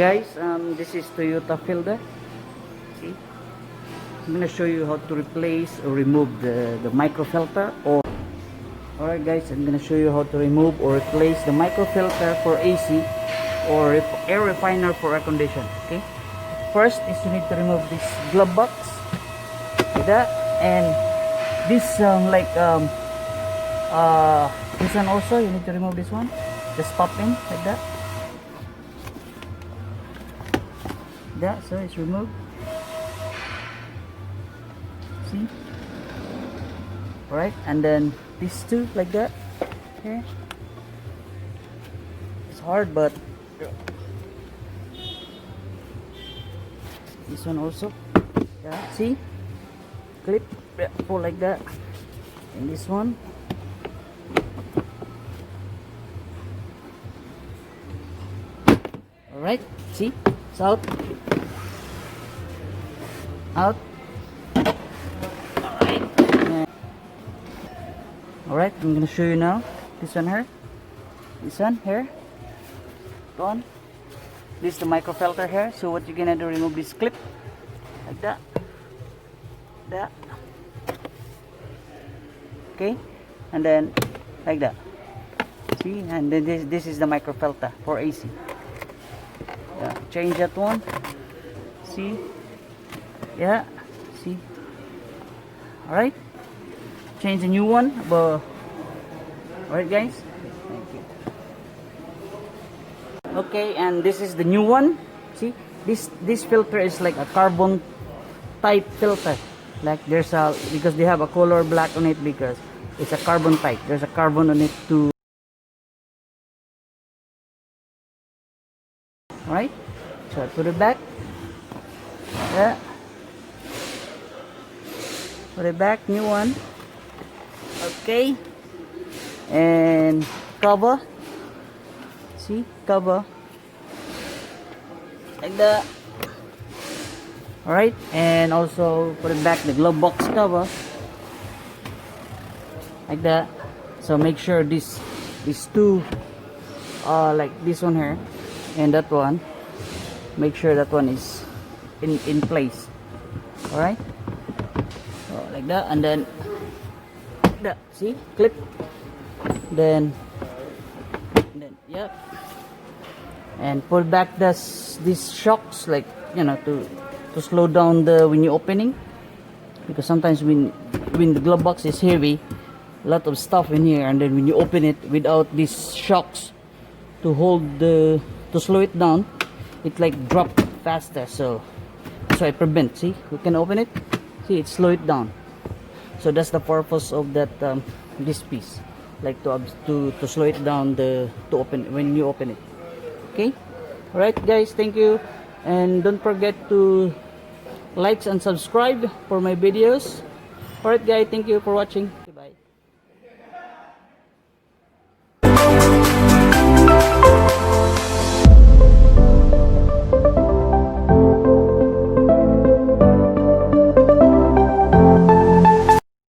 Guys, this is Toyota Fielder. See, I'm gonna show you how to replace or remove the microfilter. Alright guys, I'm gonna show you how to remove or replace the microfilter for AC or air refiner for air condition. Okay, first is you need to remove this glove box like that, and this this one also you need to remove. This one just pop in like that. So it's removed. See? Alright, and then these two like that. Okay. It's hard, but this one also. Yeah, see? Clip, pull like that. And this one. Alright, see? It's out. Alright. Alright, I'm gonna show you now. This one here. This one here. Gone. This is the microfilter here. So what you're gonna do, remove this clip. Like that. That. Okay. And then like that. See? And then this is the microfilter for AC. Yeah. Change that one. See? Yeah, see. Alright, change the new one. Alright guys, thank you. Okay, and this is the new one. See, this filter is like a carbon type filter. Like there's a, because they have a color black on it, because it's a carbon type. There's a carbon on it too. Alright, so I put it back. Yeah. Put it back, new one. Okay. And cover. See, cover. Like that. Alright. And also put it back, the glove box cover. Like that. So make sure these two, like this one here and that one, make sure that one is in place. Alright. Like that, and then that, see, clip, then yep, and pull back these shocks, like, you know, to slow down when you're opening, because sometimes when the glove box is heavy, a lot of stuff in here, and then when you open it without these shocks to hold to slow it down, it like drop faster. So I prevent. See, we can open it. See, it slow it down. So that's the purpose of that this piece, like to slow it down, to open when you open it. Okay, all right guys, thank you, and don't forget to like and subscribe for my videos. All right guys, thank you for watching.